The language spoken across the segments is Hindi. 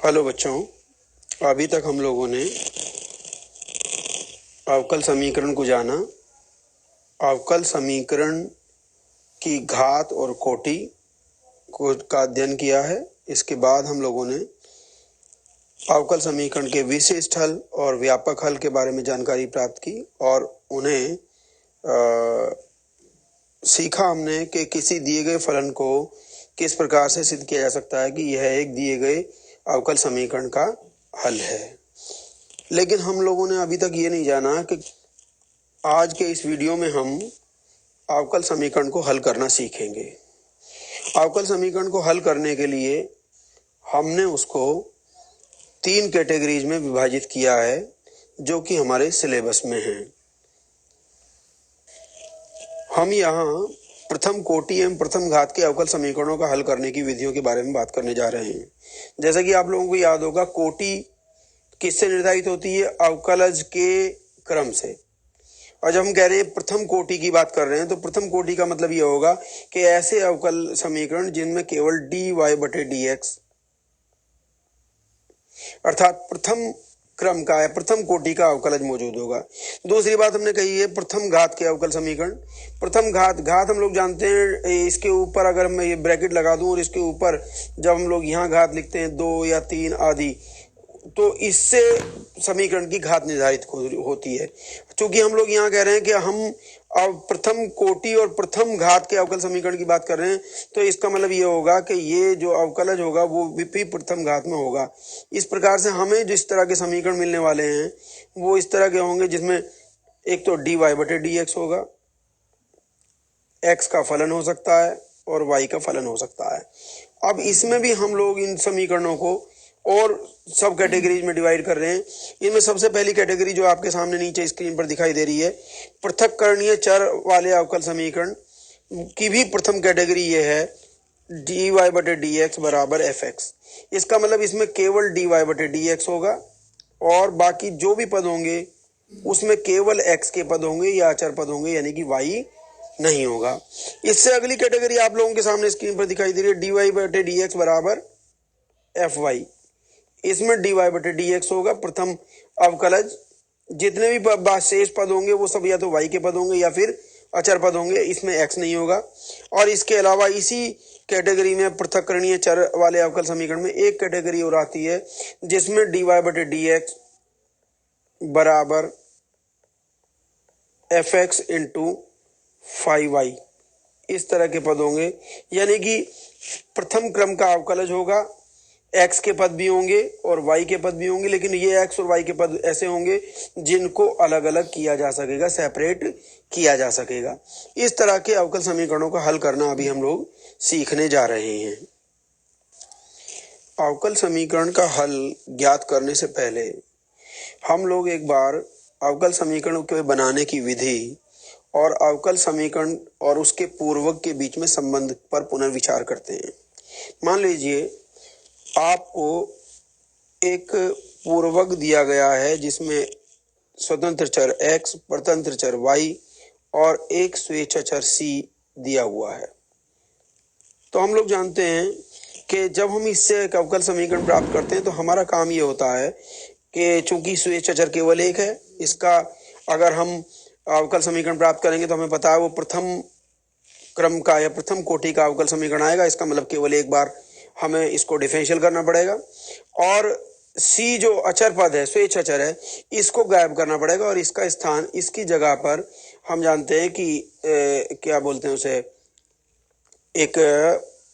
हेलो बच्चों, अभी तक हम लोगों ने अवकल समीकरण को जाना, अवकल समीकरण की घात और कोटि का अध्ययन किया है। इसके बाद हम लोगों ने अवकल समीकरण के विशिष्ट हल और व्यापक हल के बारे में जानकारी प्राप्त की और उन्हें सीखा हमने कि किसी दिए गए फलन को किस प्रकार से सिद्ध किया जा सकता है कि यह एक दिए गए अवकल समीकरण का हल है। लेकिन हम लोगों ने अभी तक ये नहीं जाना कि आज के इस वीडियो में हम अवकल समीकरण को हल करना सीखेंगे। अवकल समीकरण को हल करने के लिए हमने उसको 3 कैटेगरीज में विभाजित किया है जो कि हमारे सिलेबस में हैं। हम यहाँ प्रथम कोटि एवं प्रथम घात के अवकल समीकरणों का हल करने की विधियों के बारे में बात करने जा रहे हैं। जैसा कि आप लोगों को याद होगा, कोटि किससे निर्धारित होती है? अवकलज के क्रम से। और जब हम कह रहे हैं प्रथम कोटि की बात कर रहे हैं तो प्रथम कोटि का मतलब यह होगा कि ऐसे अवकल समीकरण जिनमें केवल dy/dx अर्थात प्रथम क्रम का या प्रथम कोटि का अवकलज मौजूद होगा। दूसरी बात हमने कही है प्रथम घात के अवकल समीकरण। प्रथम घात हम लोग जानते हैं, इसके ऊपर अगर मैं ये ब्रैकेट लगा दूं और इसके ऊपर जब हम लोग यहाँ घात लिखते हैं 2 या 3 आदि, तो इससे समीकरण की घात निर्धारित होती है। क्योंकि हम लोग यहाँ कह रहे हैं कि हम अब प्रथम कोटि और प्रथम घात के अवकल समीकरण की बात कर रहे हैं, तो इसका मतलब ये होगा कि ये जो अवकलज होगा वो भी प्रथम घात में होगा। इस प्रकार से हमें जिस तरह के समीकरण मिलने वाले हैं वो इस तरह के होंगे जिसमें एक तो dy/dx होगा, x का फलन हो सकता है और y का फलन हो सकता है। अब इसमें भी हम लोग इन समीकरणों को और सब कैटेगरीज में डिवाइड कर रहे हैं। इनमें सबसे पहली कैटेगरी जो आपके सामने नीचे स्क्रीन पर दिखाई दे रही है, पृथक्करणीय चर वाले अवकल समीकरण की भी प्रथम कैटेगरी ये है dy/dx बराबर fx। इसका मतलब इसमें केवल dy/dx होगा और बाकी जो भी पद होंगे उसमें केवल x के पद होंगे या अचर पद होंगे, यानी कि y नहीं होगा। इससे अगली कैटेगरी आप लोगों के सामने स्क्रीन पर दिखाई दे रही है dy/dx बराबर fy। इसमें dy/dx होगा प्रथम अवकलज, जितने भी शेष पद होंगे वो सब या तो y के पद होंगे या फिर अचर पद होंगे, इसमें x नहीं होगा। और इसके अलावा इसी कैटेगरी में पृथक्करणीय चर वाले अवकल समीकरण में एक कैटेगरी और आती है जिसमें dy/dx बराबर fx इंटू 5y इस तरह के पद होंगे, यानी कि प्रथम क्रम का अवकलज होगा, x के पद भी होंगे और y के पद भी होंगे, लेकिन ये x और y के पद ऐसे होंगे जिनको अलग अलग किया जा सकेगा, सेपरेट किया जा सकेगा। इस तरह के अवकल समीकरणों का हल करना अभी हम लोग सीखने जा रहे हैं। अवकल समीकरण का हल ज्ञात करने से पहले हम लोग एक बार अवकल समीकरण के बनाने की विधि और अवकल समीकरण और उसके पूर्वक के बीच में संबंध पर पुनर्विचार करते हैं। मान लीजिए आपको एक पूर्वक दिया गया है जिसमें स्वतंत्र चर x, परतंत्र चर y और एक स्वेच्छाचर c दिया हुआ है। तो हम लोग जानते हैं कि जब हम इससे एक अवकल समीकरण प्राप्त करते हैं तो हमारा काम ये होता है कि चूंकि स्वेच्छाचर केवल एक है, इसका अगर हम अवकल समीकरण प्राप्त करेंगे तो हमें पता है वो प्रथम क्रम का या प्रथम कोटि का अवकल समीकरण आएगा। इसका मतलब केवल एक बार हमें इसको डिफरेंशियल करना पड़ेगा और c जो अचर पद है, स्वेच्छाचर है, इसको गायब करना पड़ेगा और इसका स्थान, इसकी जगह पर हम जानते हैं कि क्या बोलते हैं उसे, एक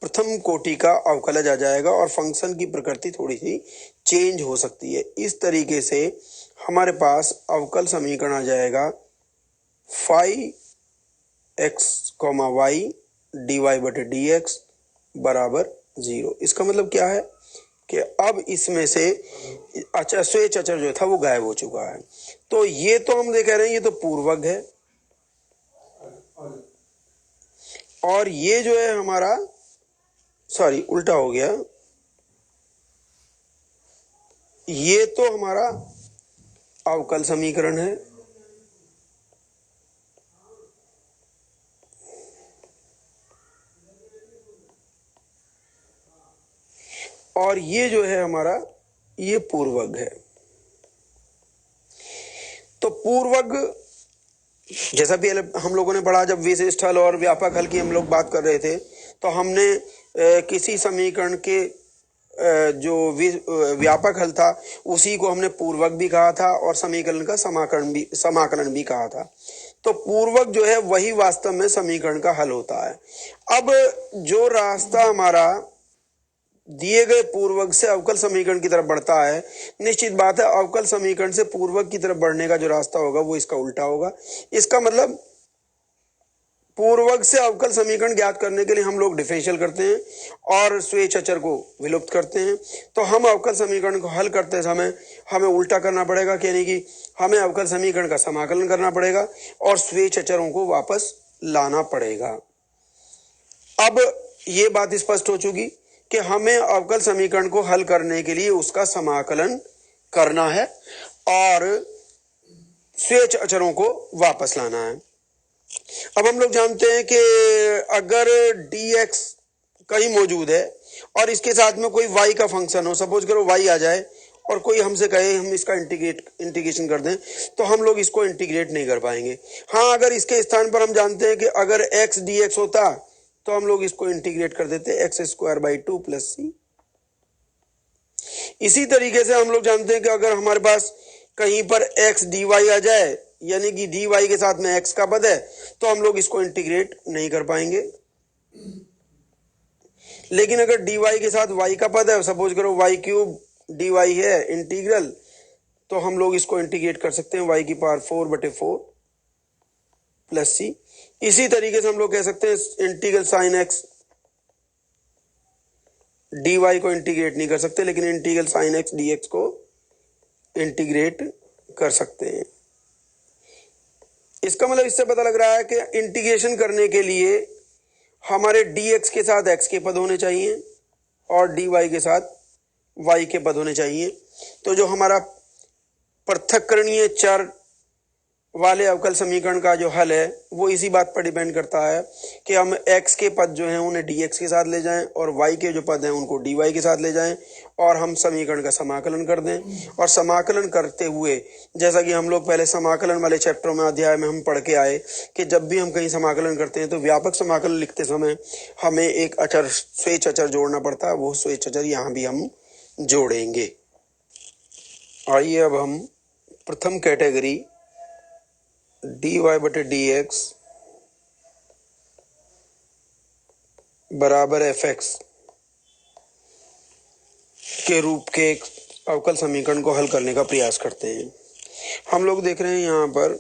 प्रथम कोटि का अवकलज आ जाएगा और फंक्शन की प्रकृति थोड़ी सी चेंज हो सकती है। इस तरीके से हमारे पास अवकल समीकरण आ जाएगा 5x, y dy/dx बराबर 0। इसका मतलब क्या है कि अब इसमें से अचर, स्वेच्छ अचर जो था वो गायब हो चुका है। तो ये तो हम कह रहे हैं ये तो पूर्वक है और ये जो है हमारा, सॉरी उल्टा हो गया, ये तो हमारा अवकल समीकरण है और ये जो है हमारा ये पूर्वग है। तो पूर्वग जैसा भी हम लोगों ने पढ़ा, जब विशिष्ट हल और व्यापक हल की हम लोग बात कर रहे थे, तो हमने किसी समीकरण के जो व्यापक हल था उसी को हमने पूर्वक भी कहा था और समीकरण का समाकलन भी कहा था। तो पूर्वक जो है वही वास्तव में समीकरण का हल होता है। अब जो रास्ता हमारा दिए गए पूर्वक से अवकल समीकरण की तरफ बढ़ता है, निश्चित बात है अवकल समीकरण से पूर्वक की तरफ बढ़ने का जो रास्ता होगा वो इसका उल्टा होगा। इसका मतलब पूर्वक से अवकल समीकरण ज्ञात करने के लिए हम लोग डिफरेंशियल करते हैं और स्वेच्छ अचर को विलुप्त करते हैं। तो हम अवकल समीकरण को हल करते समय हमें उल्टा करना पड़ेगा, यानी कि हमें अवकल समीकरण का समाकलन करना पड़ेगा और स्वेच्छ अचरों को वापस लाना पड़ेगा। अब ये बात स्पष्ट हो चुकी कि हमें अवकल समीकरण को हल करने के लिए उसका समाकलन करना है और स्वेच्छ अचरों को वापस लाना है। अब हम लोग जानते हैं कि अगर dx कहीं मौजूद है और इसके साथ में कोई y का फंक्शन हो, सपोज करो y आ जाए और कोई हमसे कहे हम इसका इंटीग्रेशन कर दें, तो हम लोग इसको इंटीग्रेट नहीं कर पाएंगे। हाँ, अगर इसके स्थान पर हम जानते हैं कि अगर x dx होता तो हम लोग इसको इंटीग्रेट कर देते x²/2 + c। इसी तरीके से हम लोग जानते हैं कि अगर हमारे पास कहीं पर x dy आ जाए, यानी कि dy के साथ में x का पद है, तो हम लोग इसको इंटीग्रेट नहीं कर पाएंगे। लेकिन अगर dy के साथ y का पद है, सपोज करो y³ dy है इंटीग्रल, तो हम लोग इसको इंटीग्रेट कर सकते हैं y⁴/4 + c। इसी तरीके से हम लोग कह सकते हैं इंटीग्रल sin x dy को इंटीग्रेट नहीं कर सकते, लेकिन इंटीग्रल sin x dx को इंटीग्रेट कर सकते हैं। इसका मतलब इससे पता लग रहा है कि इंटीग्रेशन करने के लिए हमारे dx के साथ x के पद होने चाहिए और dy के साथ y के पद होने चाहिए। तो जो हमारा पृथक्करणीय चर वाले अवकल समीकरण का जो हल है वो इसी बात पर डिपेंड करता है कि हम x के पद जो हैं उन्हें dx के साथ ले जाएं और y के जो पद हैं उनको dy के साथ ले जाएं और हम समीकरण का समाकलन कर दें। और समाकलन करते हुए, जैसा कि हम लोग पहले समाकलन वाले चैप्टरों में अध्याय में हम पढ़ के आए कि जब भी हम कहीं समाकलन करते हैं तो व्यापक समाकलन लिखते समय हमें एक अचर, स्वेच्छ अचर जोड़ना पड़ता है। वो स्वेच्छ अचर यहाँ भी हम जोड़ेंगे। आइए अब हम प्रथम कैटेगरी dy/dx बराबर fx के रूप के एक अवकल समीकरण को हल करने का प्रयास करते हैं। हम लोग देख रहे हैं यहाँ पर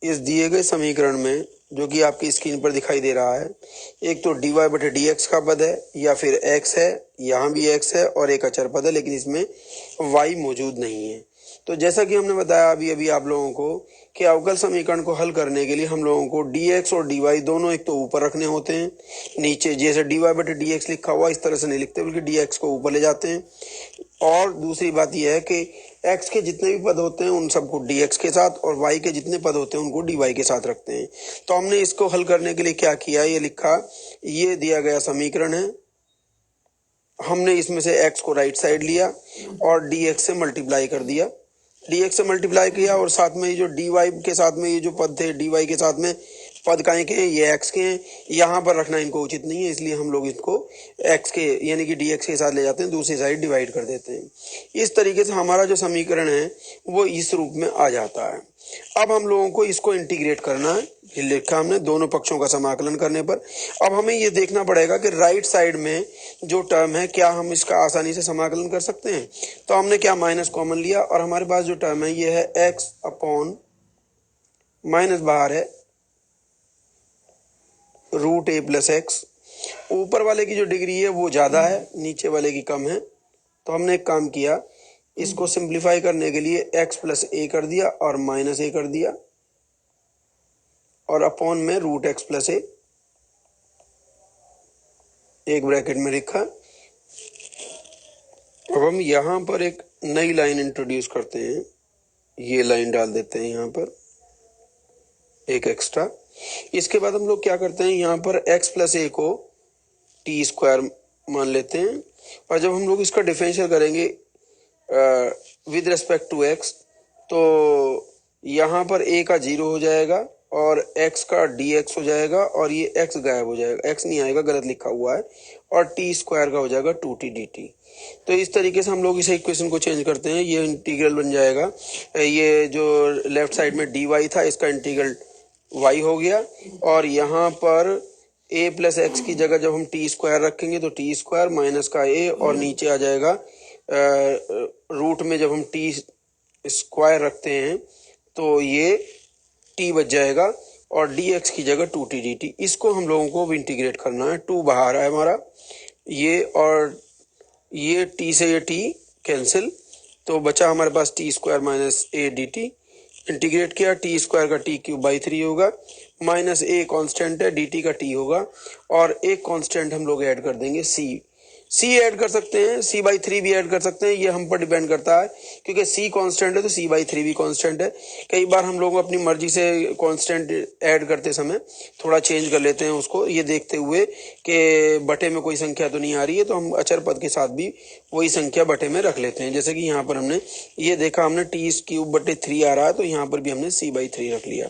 इस दिए गए समीकरण में, जो कि आपकी स्क्रीन पर दिखाई दे रहा है, एक तो dy/dx का पद है या फिर x है, यहाँ भी x है और एक अचर पद है, लेकिन इसमें y मौजूद नहीं है। तो जैसा कि हमने बताया अभी अभी आप लोगों को कि अवकल समीकरण को हल करने के लिए हम लोगों को dx और dy दोनों एक तो ऊपर रखने होते हैं, नीचे जैसे dy/dx लिखा हुआ इस तरह से नहीं लिखते, बल्कि dx को ऊपर ले जाते हैं। और दूसरी बात यह है कि x के जितने भी पद होते हैं उन सबको dx के साथ और y के जितने पद होते हैं उनको dy के साथ रखते हैं। तो हमने इसको हल करने के लिए क्या किया, ये लिखा, ये दिया गया समीकरण है, हमने इसमें से x को राइट साइड लिया और dx से मल्टीप्लाई कर दिया, dx से मल्टीप्लाई किया और साथ में ये जो dy के साथ में ये जो पद थे, dy के साथ में पद काहे के हैं, ये x के हैं, यहाँ पर रखना इनको उचित नहीं है, इसलिए हम लोग इसको x के यानी कि dx के साथ ले जाते हैं, दूसरी साइड डिवाइड कर देते हैं। इस तरीके से हमारा जो समीकरण है वो इस रूप में आ जाता है। अब हम लोगों को इसको इंटीग्रेट करना है, ये लिखा हमने दोनों पक्षों का समाकलन करने पर। अब हमें ये देखना पड़ेगा कि राइट साइड में जो टर्म है क्या हम इसका आसानी से समाकलन कर सकते हैं। तो हमने क्या माइनस कॉमन लिया और हमारे पास जो टर्म है ये है x अपॉन माइनस बाहर है √a + x। ऊपर वाले की जो डिग्री है वो ज्यादा है, नीचे वाले की कम है। तो हमने एक काम किया, इसको सिंप्लीफाई करने के लिए x + a कर दिया और -a कर दिया और अपॉन में √x + a एक ब्रैकेट में लिखा। अब हम यहाँ पर एक नई लाइन इंट्रोड्यूस करते हैं, ये लाइन डाल देते हैं यहाँ पर एक एक्स्ट्रा। इसके बाद हम लोग क्या करते हैं, यहाँ पर x + a को t² मान लेते हैं और जब हम लोग इसका डिफरेंशियल करेंगे विद रिस्पेक्ट टू एक्स, तो यहाँ पर a का 0 हो जाएगा और x का dx हो जाएगा और ये x गायब हो जाएगा, x नहीं आएगा, गलत लिखा हुआ है, और t स्क्वायर का हो जाएगा 2t dt। तो इस तरीके से हम लोग इस इक्वेशन को चेंज करते हैं, ये इंटीग्रल बन जाएगा, ये जो लेफ्ट साइड में dy था इसका इंटीग्रल y हो गया, और यहाँ पर a प्लस एक्स की जगह जब हम टी स्क्वायर रखेंगे तो टी स्क्वायर माइनस का a, और नीचे आ जाएगा रूट में जब हम टी स्क्वायर रखते हैं तो ये t बच जाएगा, और dx की जगह 2t dt। इसको हम लोगों को इंटीग्रेट करना है, 2 बाहर है हमारा ये, और ये t से ये t कैंसिल, तो बचा हमारे पास t square minus a d t. Integrate किया, टी स्क्वायर का टी क्यूब बाई 3 होगा, माइनस ए कांस्टेंट है, डी टी का टी होगा, और एक कांस्टेंट हम लोग ऐड कर देंगे सी ऐड कर सकते हैं, सी बाई 3 भी ऐड कर सकते हैं, ये हम पर डिपेंड करता है, क्योंकि सी कांस्टेंट है तो सी बाई 3 भी कांस्टेंट है। कई बार हम लोग अपनी मर्जी से कांस्टेंट ऐड करते समय थोड़ा चेंज कर लेते हैं उसको, ये देखते हुए कि बटे में कोई संख्या तो नहीं आ रही है, तो हम अचर पद के साथ भी वही संख्या बटे में रख लेते हैं। जैसे कि यहाँ पर हमने ये देखा, हमने टी क्यूब बटे 3 आ रहा है, तो यहाँ पर भी हमने सी बाई 3 रख लिया।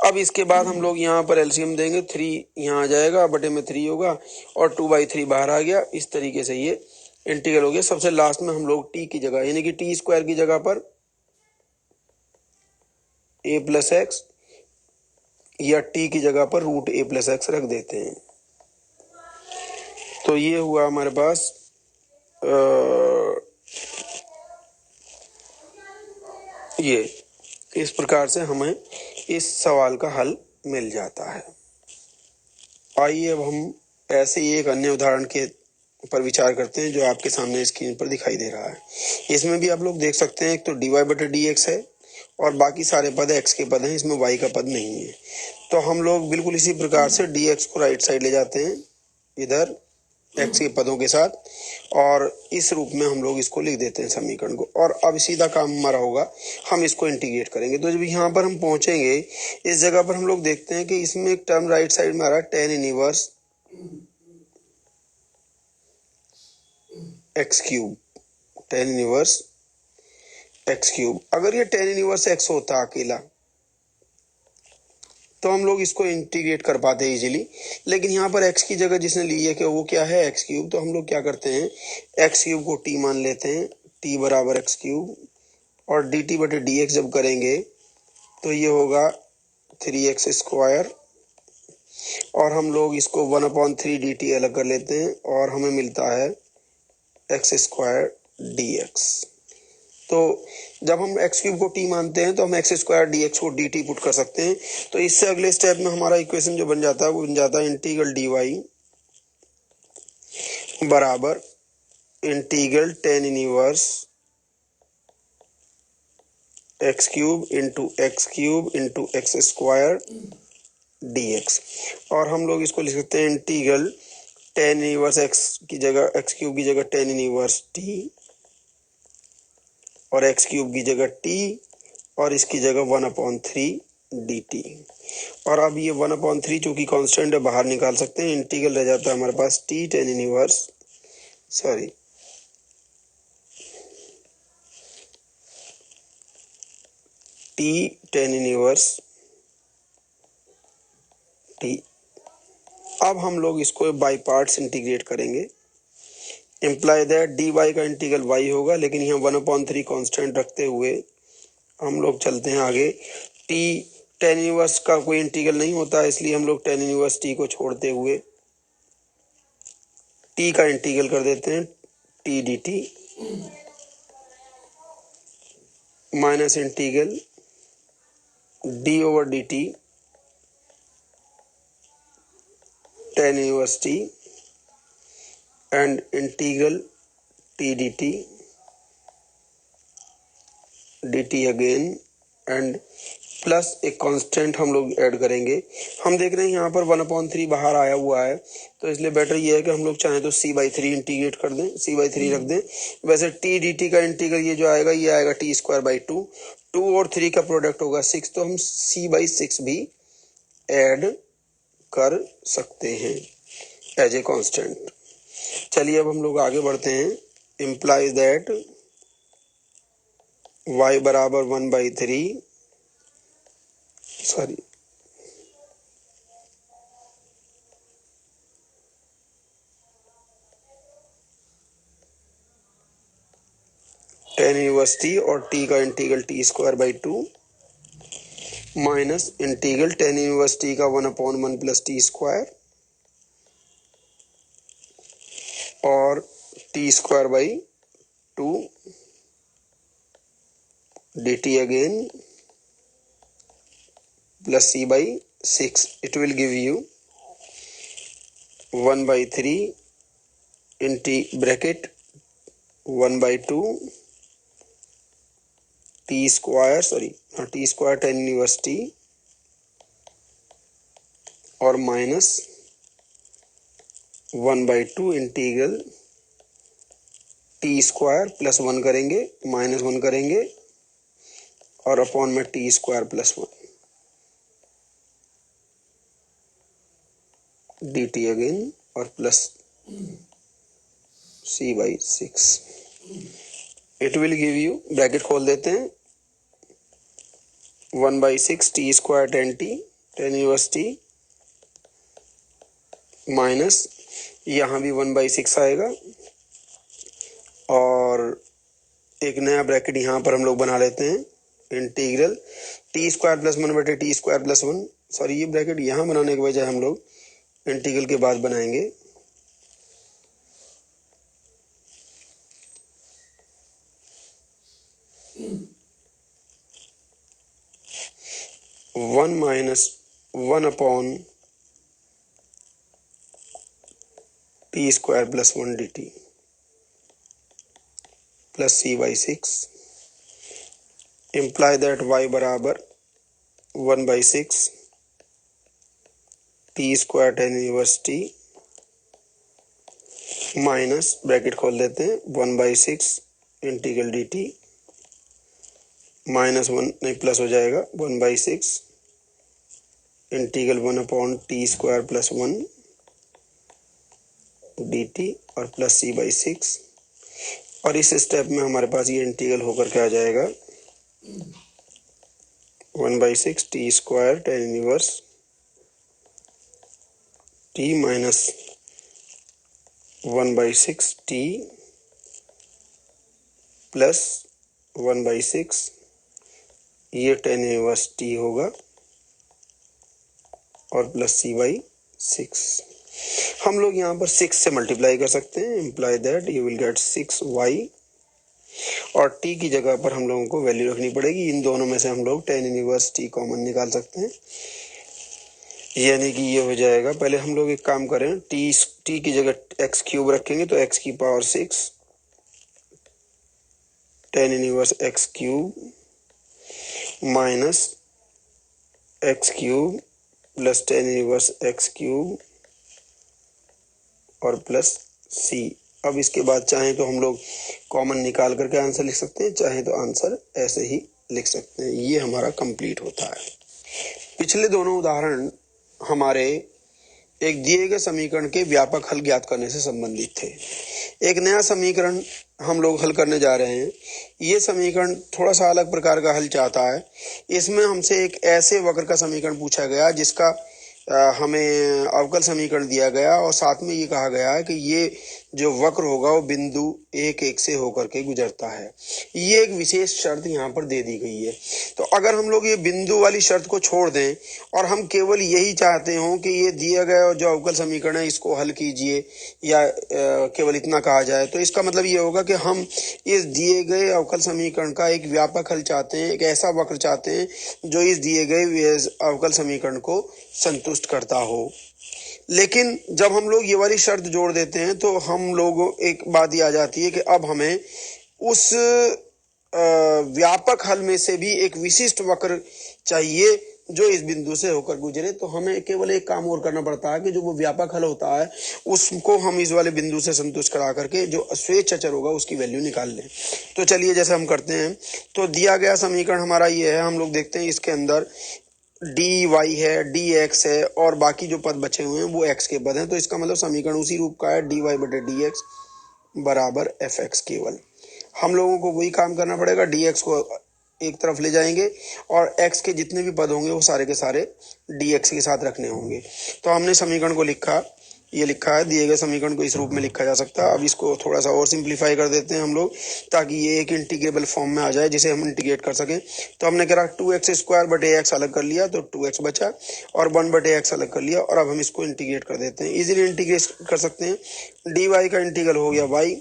अब इसके बाद हम लोग यहाँ पर एलसीएम देंगे, 3 यहाँ आ जाएगा, बटे में 3 होगा, और 2/3 बाहर आ गया। इस तरीके से ये इंटीग्रल हो गया। सबसे लास्ट में हम लोग टी की जगह, यानी कि टी स्क्वायर की जगह पर a प्लस एक्स, या टी की जगह पर रूट a प्लस एक्स रख देते हैं। तो ये हुआ हमारे पास ये इस प्रकार से हमें इस सवाल का हल मिल जाता है। आइए अब हम ऐसे ही एक अन्य उदाहरण के पर विचार करते हैं जो आपके सामने स्क्रीन पर दिखाई दे रहा है। इसमें भी आप लोग देख सकते हैं, एक तो dy बटे डी एक्स है और बाकी सारे पद x के पद हैं, इसमें y का पद नहीं है। तो हम लोग बिल्कुल इसी प्रकार से dx को राइट साइड ले जाते हैं इधर x के पदों के साथ, और इस रूप में हम लोग इसको लिख देते हैं समीकरण को। और अब सीधा काम हमारा होगा, हम इसको इंटीग्रेट करेंगे। तो जब यहाँ पर हम पहुंचेंगे, इस जगह पर हम लोग देखते हैं कि इसमें एक टर्म राइट साइड में आ रहा है tan inverse x cube, tan inverse x cube. अगर ये tan इनवर्स एक्स होता अकेला तो हम लोग इसको इंटीग्रेट कर पाते हैं इजीली, लेकिन यहाँ पर x की जगह जिसने ली है कि वो क्या है एक्स क्यूब, तो हम लोग क्या करते हैं, एक्स क्यूब को t मान लेते हैं, t बराबर एक्स क्यूब, और डी टी बटे डी एक्स जब करेंगे तो ये होगा 3x स्क्वायर, और हम लोग इसको 1/3 डी टी अलग कर लेते हैं और हमें मिलता है एक्स स्क्वायर डी एक्स। तो जब हम एक्स क्यूब को टी मानते हैं तो हम एक्स स्क्वायर डी एक्स को डी टी पुट कर सकते हैं। तो इससे अगले स्टेप में हमारा इक्वेशन जो बन जाता है वो बन जाता है इंटीग्रल डी वाई बराबर integral tan inverse x cube into x square D x. और हम लोग इसको लिख सकते हैं इंटीग्रल tan इनवर्स एक्स की जगह, एक्स क्यूब की जगह tan इनवर्स टी, और एक्स क्यूब की जगह टी, और इसकी जगह 1/3 डी टी। और अब ये 1/3 चूंकि कांस्टेंट है बाहर निकाल सकते हैं, इंटीग्रल रह जाता है हमारे पास टी tan इनवर्स टी। अब हम लोग इसको बाई पार्ट्स इंटीग्रेट करेंगे, इम्प्लाई दैट डी वाई का इंटीग्रल y होगा, लेकिन यहाँ 1/3 कांस्टेंट रखते हुए हम लोग चलते हैं आगे। t tan इनवर्स का कोई इंटीग्रल नहीं होता, इसलिए हम लोग tan इनवर्स t को छोड़ते हुए t का इंटीग्रल कर देते हैं, t D T minus integral d over D T tan inverse t and integral t D T again, and plus एक कांस्टेंट हम लोग ऐड करेंगे। हम देख रहे हैं यहाँ पर 1/3 बाहर आया हुआ है, तो इसलिए बेटर ये है कि हम लोग चाहें तो c/3 इंटीग्रेट कर दें, c/3 रख दें। वैसे t dt का इंटीग्रल ये जो आएगा, ये आएगा t स्क्वायर बाई 2, 2 और 3 का प्रोडक्ट होगा 6, तो हम c/6 भी ऐड कर सकते हैं एज ए कांस्टेंट। चलिए अब हम लोग आगे बढ़ते हैं। इम्प्लाइज दैट y बराबर 1/3 सॉरी tan इनवर्स t और t का integral t²/2 minus integral tan inverse t का 1/1 प्लस t² और t²/2 dt again plus c/6. It will give you 1/3 into bracket 1/2 t² tan inverse t और माइनस 1/2 इंटीग्रल t² प्लस 1 करेंगे माइनस 1 करेंगे और अपॉन में t² प्लस 1 dt अगेन और plus c/6. It will give you, bracket खोल देते हैं, 1/6 t² tan inverse t minus यहाँ भी 1/6 आएगा और एक नया ब्रैकेट यहाँ पर हम लोग बना लेते हैं, integral t² plus 1/t² plus 1. Sorry, ये ब्रैकेट यहाँ बनाने के बजाय हम लोग इंटीग्रल के बाद बनाएंगे. One minus 1/t² plus 1 dt plus c/6 imply that y बराबर 1/6 t² tan inverse t minus bracket खोल देते हैं 1/6 इंटीग्रल dt माइनस 1 नहीं प्लस हो जाएगा 1/6 इंटीग्रल 1/t² प्लस 1 dt और प्लस c/6. और इस स्टेप में हमारे पास ये इंटीग्रल होकर के आ जाएगा 1/6 t² tan inverse t minus 1/6 t plus 1/6 ये tan इनवर्स t होगा और प्लस c/6. हम लोग यहाँ पर 6 से मल्टीप्लाई कर सकते हैं, imply that you will get 6y और t की जगह पर हम लोगों को वैल्यू रखनी पड़ेगी. इन दोनों में से हम लोग tan इनवर्स t कॉमन निकाल सकते हैं, यानी कि ये हो जाएगा. पहले हम लोग एक काम करें, t की जगह x³ रखेंगे तो x की power 6 tan inverse x³ minus x³ plus tan inverse x³ और प्लस c. अब इसके बाद चाहें तो हम लोग कॉमन निकाल करके आंसर लिख सकते हैं, चाहे तो आंसर ऐसे ही लिख सकते हैं. ये हमारा कंप्लीट होता है. पिछले दोनों उदाहरण हमारे एक दिए गए समीकरण के व्यापक हल ज्ञात करने से संबंधित थे. एक नया समीकरण हम लोग हल करने जा रहे हैं. ये समीकरण थोड़ा सा अलग प्रकार का हल चाहता है. इसमें हमसे एक ऐसे वक्र का समीकरण पूछा गया जिसका हमें अवकल समीकरण दिया गया और साथ में ये कहा गया है कि ये जो वक्र होगा वो बिंदु 1 से होकर के गुजरता है. ये एक विशेष शर्त यहाँ पर दे दी गई है. तो अगर हम लोग ये बिंदु वाली शर्त को छोड़ दें और हम केवल यही चाहते हों कि ये दिया गया जो अवकल समीकरण है इसको हल कीजिए या केवल इतना कहा जाए, तो इसका मतलब ये होगा कि हम इस दिए गए अवकल समीकरण का एक व्यापक हल चाहते हैं, एक ऐसा वक्र चाहते हैं जो इस दिए गए अवकल समीकरण को संतुष्ट करता हो. लेकिन जब हम लोग ये वाली शर्त जोड़ देते हैं तो हम लोगों एक बात ये आ जाती है कि अब हमें उस व्यापक हल में से भी एक विशिष्ट वक्र चाहिए जो इस बिंदु से होकर गुजरे. तो हमें केवल एक काम और करना पड़ता है कि जो वो व्यापक हल होता है उसको हम इस वाले बिंदु से संतुष्ट करा करके जो स्वेच्छ अचर होगा उसकी वैल्यू निकाल लें. तो चलिए जैसे हम करते हैं, तो दिया गया समीकरण हमारा ये है. हम लोग देखते हैं इसके अंदर dy है, dx है और बाकी जो पद बचे हुए हैं वो x के पद हैं. तो इसका मतलब समीकरण उसी रूप का है, dy/dx बराबर fx केवल. हम लोगों को वही काम करना पड़ेगा, dx को एक तरफ ले जाएंगे और x के जितने भी पद होंगे वो सारे के सारे dx के साथ रखने होंगे। तो हमने समीकरण को लिखा, ये लिखा है, दिए गए समीकरण को इस रूप में लिखा जा सकता है। अब इसको थोड़ा सा और सिंप्लीफाई कर देते हैं हम लोग, ताकि ये एक इंटीग्रेबल फॉर्म में आ जाए जिसे हम इंटीग्रेट कर सकें। तो हमने करा 2x² बटे x अलग कर लिया तो 2x बचा, और 1 बटे x अलग कर लिया, और अब हम इसको इंटीग्रेट कर देते हैं। इजीली इंटीग्रेट कर सकते हैं। dy का इंटीग्रल हो गया y,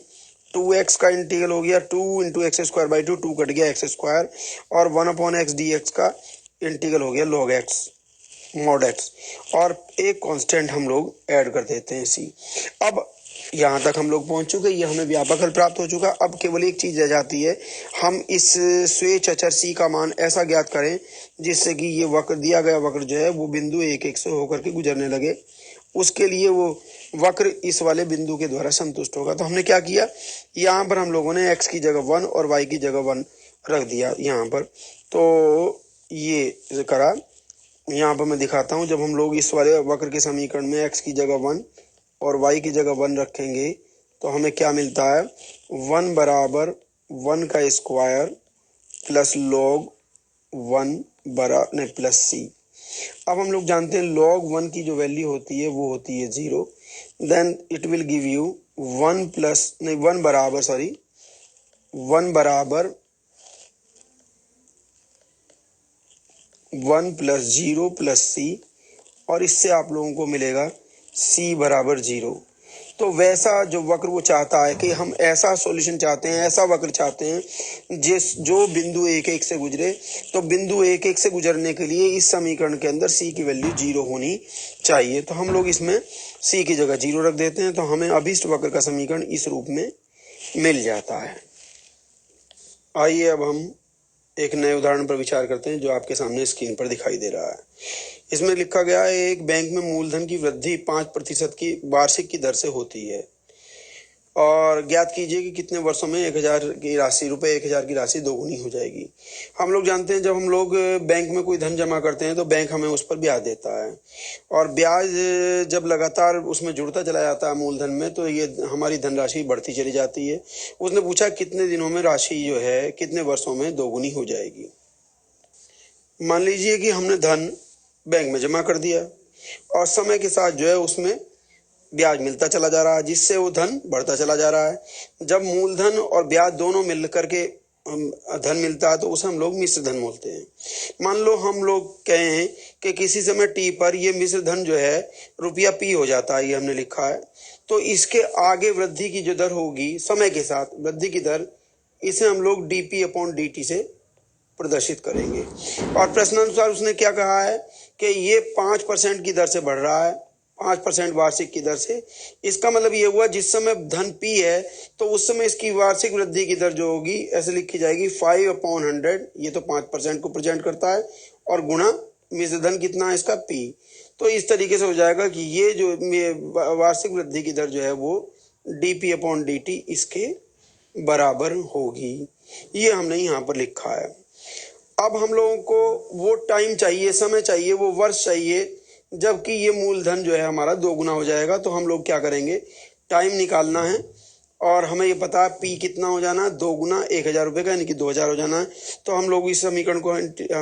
2x का इंटीग्रल हो गया 2 इंटू x²/2, 2 कट गया x², और 1/x dx का इंटीग्रल हो गया log x mod x, और एक कांस्टेंट हम लोग ऐड कर देते हैं c। अब यहाँ तक हम लोग पहुँच चुके, ये हमें व्यापक हल प्राप्त हो चुका। अब केवल एक चीज़ रह जाती है, हम इस स्वेच्छ अचर c का मान ऐसा ज्ञात करें जिससे कि ये वक्र, दिया गया वक्र जो है वो बिंदु 1,1 से होकर के गुजरने लगे। उसके लिए वो वक्र इस वाले बिंदु के द्वारा संतुष्ट होगा। तो हमने क्या किया, यहाँ पर हम लोगों ने x की जगह 1 और y की जगह 1 रख दिया यहाँ पर। तो ये करा, यहाँ पर मैं दिखाता हूँ। जब हम लोग इस वाले वक्र के समीकरण में x की जगह 1 और y की जगह 1 रखेंगे तो हमें क्या मिलता है, 1 बराबर 1 का स्क्वायर प्लस log 1 बराबर प्लस c। अब हम लोग जानते हैं log 1 की जो वैल्यू होती है वो होती है 0। Then it will give you 1 बराबर 1 प्लस 0 प्लस c, और इससे आप लोगों को मिलेगा c बराबर 0। तो वैसा जो वक्र वो चाहता है कि हम ऐसा सॉल्यूशन चाहते हैं, ऐसा वक्र चाहते हैं जो बिंदु 1,1 से गुजरे। तो बिंदु 1,1 से गुजरने के लिए इस समीकरण के अंदर c की वैल्यू 0 होनी चाहिए। तो हम लोग इसमें c की जगह 0 रख देते हैं, तो हमें अभीष्ट वक्र का समीकरण इस रूप में मिल जाता है। आइए अब हम एक नए उदाहरण पर विचार करते हैं जो आपके सामने स्क्रीन पर दिखाई दे रहा है। इसमें लिखा गया है, एक बैंक में मूलधन की वृद्धि 5% की वार्षिक की दर से होती है, और ज्ञात कीजिए कि कितने वर्षों में 1,000 की राशि, रुपए 1,000 की राशि दोगुनी हो जाएगी। हम लोग जानते हैं जब हम लोग बैंक में कोई धन जमा करते हैं तो बैंक हमें उस पर ब्याज देता है, और ब्याज जब लगातार उसमें जुड़ता चला जाता है मूलधन में, तो ये हमारी धनराशि बढ़ती चली जाती है। उसने पूछा कितने दिनों में राशि जो है कितने वर्षों में दोगुनी हो जाएगी। मान लीजिए कि हमने धन बैंक में जमा कर दिया और समय के साथ जो है उसमें ब्याज मिलता चला जा रहा है, जिससे वो धन बढ़ता चला जा रहा है। जब मूलधन और ब्याज दोनों मिल करके धन मिलता है तो उसे हम लोग मिश्र धन बोलते हैं। मान लो हम लोग कहें कि किसी समय टी पर ये मिश्र धन जो है रुपया p हो जाता है, ये हमने लिखा है। तो इसके आगे वृद्धि की जो दर होगी, समय के साथ वृद्धि की दर, इसे हम लोग dp/dt से प्रदर्शित करेंगे। और प्रश्नानुसार उसने क्या कहा है कि ये 5% की दर से बढ़ रहा है, 5% वार्षिक की दर से। इसका मतलब ये हुआ जिस समय धन p है तो उस समय इसकी वार्षिक वृद्धि की दर जो होगी ऐसे लिखी जाएगी 5/100, ये तो 5% को प्रेजेंट करता है, और गुणा मिश्र धन कितना है इसका p। तो इस तरीके से हो जाएगा कि ये जो वार्षिक वृद्धि की दर जो है वो dp/dt इसके बराबर होगी। ये हमने यहाँ पर लिखा है। अब हम लोगों को वो टाइम चाहिए, समय चाहिए, वो वर्ष चाहिए जबकि ये मूलधन जो है हमारा दोगुना हो जाएगा। तो हम लोग क्या करेंगे, टाइम निकालना है, और हमें ये पता है p कितना हो जाना है, 2 गुना 1,000 रुपये का, यानी कि 2,000 हो जाना है। तो हम लोग इस समीकरण को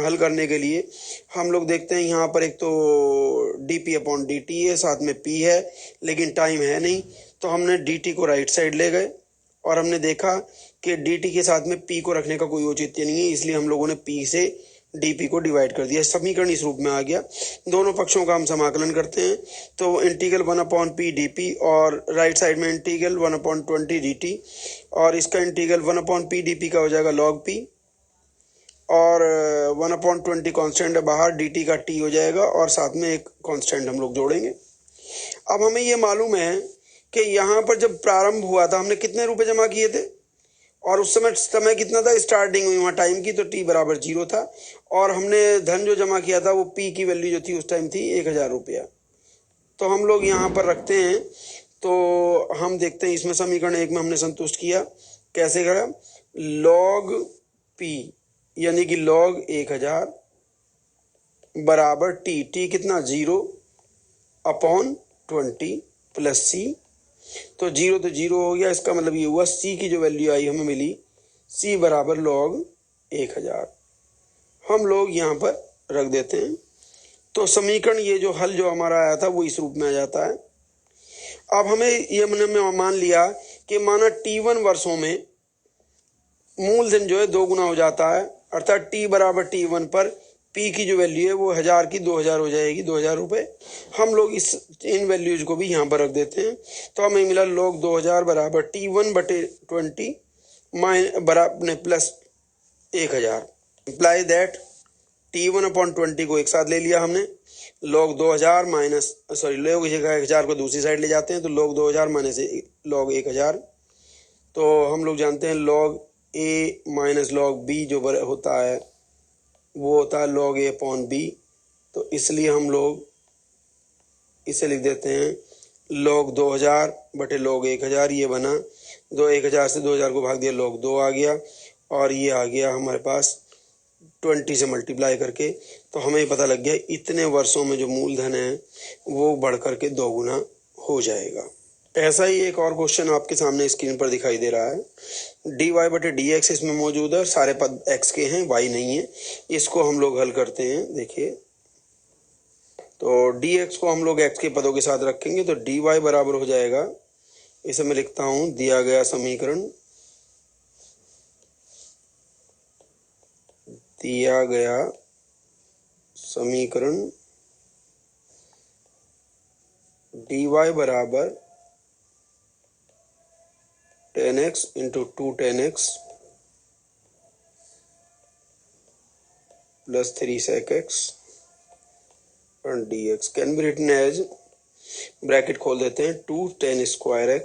हल करने के लिए हम लोग देखते हैं यहाँ पर एक तो dp/dt है, साथ में p है, लेकिन टाइम है नहीं। तो हमने dt को राइट साइड ले गए और हमने देखा कि dt के साथ में p को रखने का कोई औचित्य नहीं है, इसलिए हम लोगों ने p से dp को डिवाइड कर दिया। समीकरण इस रूप में आ गया। दोनों पक्षों का हम समाकलन करते हैं, तो इंटीग्रल 1/p dp, और राइट साइड में इंटीग्रल 1/20 dt, और इसका इंटीग्रल 1/p dp का हो जाएगा log p, और 1/20 कांस्टेंट है बाहर, dt का t हो जाएगा, और साथ में एक कांस्टेंट हम लोग जोड़ेंगे। अब हमें ये मालूम है कि यहाँ पर जब प्रारंभ हुआ था हमने कितने रुपए जमा किए थे, और उस समय कितना था, स्टार्टिंग हुई वहाँ टाइम की, तो t बराबर 0 था, और हमने धन जो जमा किया था वो p की वैल्यू जो थी उस टाइम थी 1,000 रुपया। तो हम लोग यहाँ पर रखते हैं, तो हम देखते हैं इसमें समीकरण 1 में हमने संतुष्ट किया। कैसे करा, log p यानी कि log 1,000 बराबर t कितना 0/20 प्लस c। तो 0 तो 0 हो गया, इसका मतलब ये हुआ c की जो वैल्यू आई हमें मिली c बराबर log 1000 हम लोग यहाँ पर रख देते हैं। तो समीकरण ये जो हल जो हमारा आया था वो इस रूप में आ जाता है। अब हमें ये हमने मान लिया कि माना t1 वर्षों में मूलधन जो है 2 गुना हो जाता है, अर्थात t बराबर t1 पर p की जो वैल्यू है वो 1000 की 2000 हो जाएगी, 2000 रुपये। हम लोग इन वैल्यूज को भी यहाँ पर रख देते हैं। तो हमें मिला log 2000 बराबर t1 बटे 20 बराबर plus 1000। Imply that t1 upon 20 को एक साथ ले लिया हमने, log 2000 माइनस log 1000 को दूसरी साइड ले जाते हैं तो log 2000 माइनस log 1000। तो हम लोग जानते हैं log a minus log b जो होता है वो होता है log a अपॉन b। तो इसलिए हम लोग इसे लिख देते हैं log 2000 बटे log 1000। ये बना 1000 से 2000 को भाग दिया log 2 आ गया, और ये आ गया हमारे पास 20 से मल्टीप्लाई करके। तो हमें पता लग गया इतने वर्षों में जो मूलधन है वो बढ़ करके 2 गुना हो जाएगा। ऐसा ही एक और क्वेश्चन आपके सामने स्क्रीन पर दिखाई दे रहा है। dy बटे dx इसमें मौजूद है, सारे पद x के हैं, y नहीं है। इसको हम लोग हल करते हैं। देखिए, तो dx को हम लोग x के पदों के साथ रखेंगे तो dy बराबर हो जाएगा, इसे मैं लिखता हूं, दिया गया समीकरण dy बराबर 10x into 2 10x plus 3 sec x और dx can be written as, bracket खोल देते हैं, 2 10 square x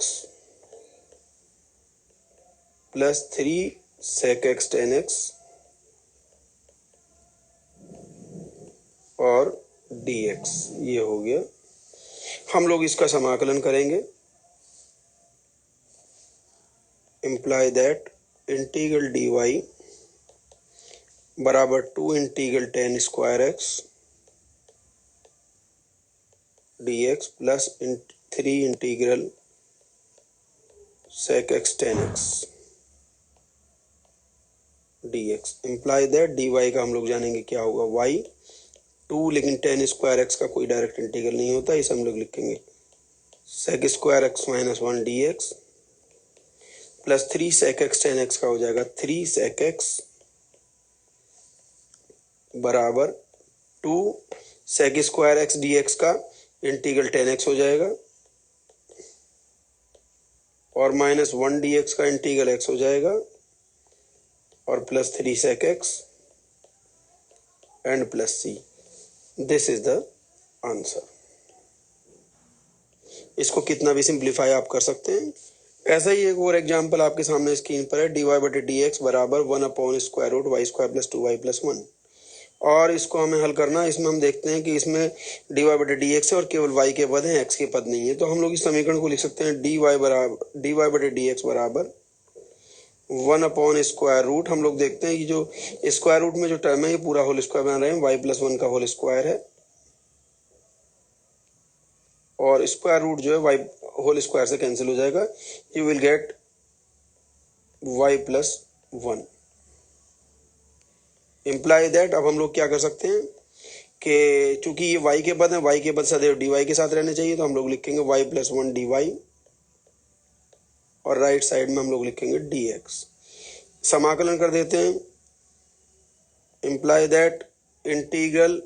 plus 3 sec x 10x और dx। ये हो गया। हम लोग इसका समाकलन करेंगे। इम्प्लाई दैट इंटीग्रल dy बराबर 2 integral 10 square x dx plus 3 integral sec x 10x dx। Imply that dy का हम लोग जानेंगे क्या होगा, y 2, लेकिन 10 स्क्वायर x का कोई डायरेक्ट इंटीग्रल नहीं होता, इसे हम लोग लिखेंगे sec square x minus 1 dx plus 3 sec x 10x का हो जाएगा 3 sec x बराबर 2 sec स्क्वायर x dx का इंटीग्रल 10x हो जाएगा और माइनस 1 dx का इंटीग्रल x हो जाएगा और plus 3 sec x and plus c। This is the answer. इसको कितना भी सिंप्लीफाई आप कर सकते हैं। ऐसा ही एक और एग्जाम्पल आपके सामने स्क्रीन पर है, dy बटे dx बराबर 1 upon square root Y square plus 2y plus 1। और इसको हमें हल करना। इसमें हम देखते हैं कि इसमें dy बटे dx है और केवल y के पद हैं, x के पद नहीं है। तो हम लोग इस समीकरण को लिख सकते हैं dy बटे dx बराबर 1 अपॉन स्क्वायर रूट। हम लोग देखते हैं कि जो स्क्वायर रूट में जो टर्म है ये पूरा होल स्क्वायर बना रहे हैं, y प्लस 1 का होल स्क्वायर है और स्क्वायर रूट जो है y होल स्क्वायर से कैंसिल हो जाएगा, you will get y plus 1। Imply that, अब हम लोग क्या कर सकते हैं कि चूंकि ये y के पद हैं, y के पद सदैव dy के साथ रहने चाहिए, तो हम लोग लिखेंगे y प्लस 1 dy और राइट साइड में हम लोग लिखेंगे dx। समाकलन कर देते हैं। Imply that integral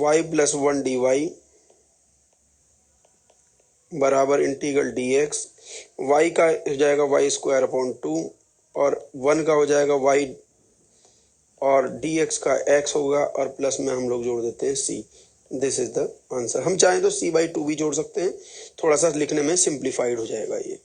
y plus 1 dy बराबर इंटीग्रल dx, y का हो जाएगा y स्क्वायर अपॉन 2 और 1 का हो जाएगा y और dx का x होगा और प्लस में हम लोग जोड़ देते हैं c। This is the answer. हम चाहें तो c/2 भी जोड़ सकते हैं, थोड़ा सा लिखने में सिंप्लीफाइड हो जाएगा ये।